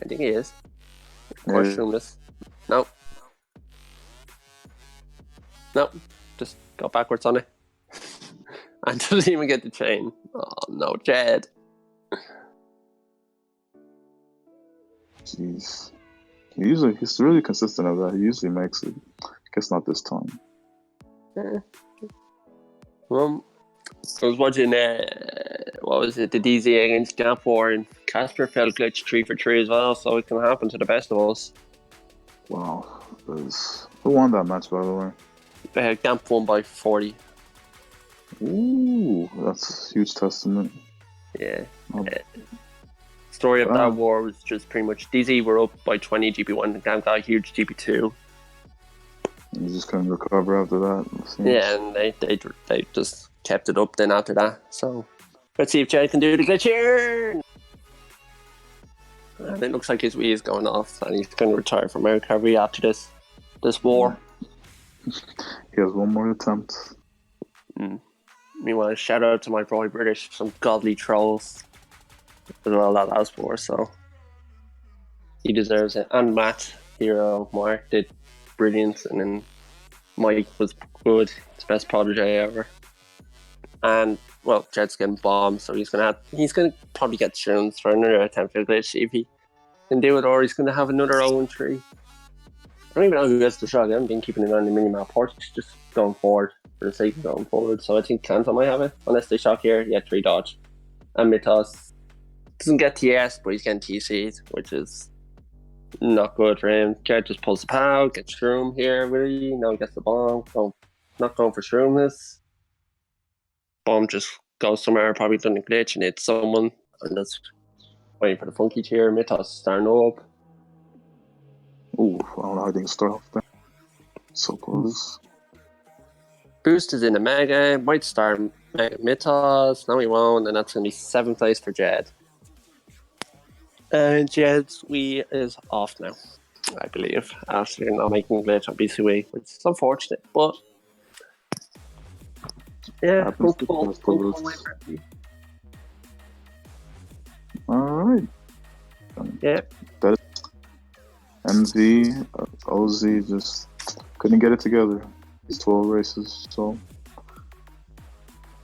I think he is. Horseshoeless. Nope. Nope. Just go backwards on it. And doesn't even get the chain. Oh no, Jed. Jeez. He's really consistent at that. He usually makes it. I guess not this time. Yeah. Well, I was watching what was it, the DZ against Gap War, and Casper fell glitch 3 for 3 as well, so it can happen to the best of us. Wow. Who won that match, by the way? Gamp won by 40. Ooh, that's a huge testament. Yeah. Story of that war was just pretty much DZ were up by 20 GP1 and Gamp got a huge GP2. You just couldn't recover after that. Yeah, and they just kept it up then after that. So let's see if Jed can do the glitch here. And it looks like his Wii is going off and he's going to retire from Air Recovery after this war. He has one more attempt. Meanwhile, shout out to my boy British, some godly trolls as well that last war, so he deserves it. And Matt, Hero, Mark did brilliant, and then Mike was good, his best protege ever. And well, Jed's getting bombed, so he's gonna probably get tunes for another attempt at glitch if he can do it, or he's gonna have another 0-3. I don't even know who gets the shot. I haven't been keeping it on the minimap port, just going forward for the sake of going forward. So I think Kanto might have it, unless they shock here. Yeah, 3 dodge. And Mythos doesn't get TS, but he's getting TC'd, which is not good for him. Jed just pulls the POW, gets Shroom here, really. Now he gets the bomb. Not going for Shroomless. Bomb just goes somewhere, probably done a glitch and hits someone. And that's waiting for the funky tier. Mythos starting up. Ooh, I don't know how they start off there. So close. Boost is in the Mega. Might start Mega Mythos. No, he won't. And that's going to be 7th place for Jed. And Jed's Wii is off now, I believe, after not making a glitch on BCW, which is unfortunate. But yeah, Alright. Yeah. That MV, OZ just couldn't get it together. It's 12 races, so we'll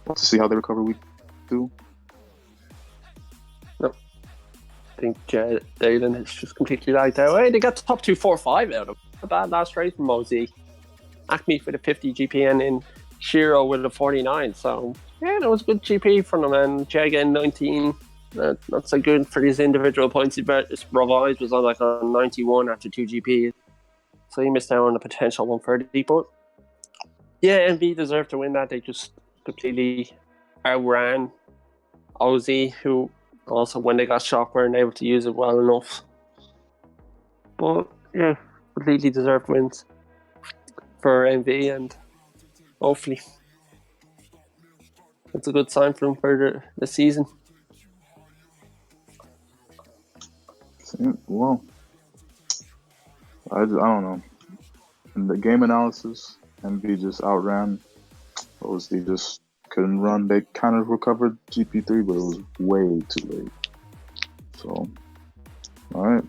have to see how they recover week 2. No. I think Dalen is just completely light out. Hey, they got top 245 out of a bad last race from OZ. Acme with a 50 GPN in Shiro with a 49. So yeah, that was a good GP for them. And Jag in 19. Not so good for these individual points. This Rovise was on like a 91 after 2 GP. So he missed out on a potential 130. But yeah, MV deserved to win that. They just completely outran OZ, who also, when they got shocked, weren't able to use it well enough. But yeah, completely deserved wins for MV, and hopefully it's a good sign for them for the season. Well, I don't know. In the game analysis, MV just outran. OZ just couldn't run. They kind of recovered GP3, but it was way too late. So, alright.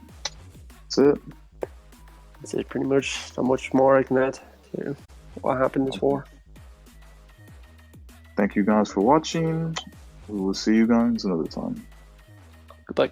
That's it. That's it, pretty much. Not much more I can add to what happened this war. Thank you guys for watching. We will see you guys another time. Goodbye.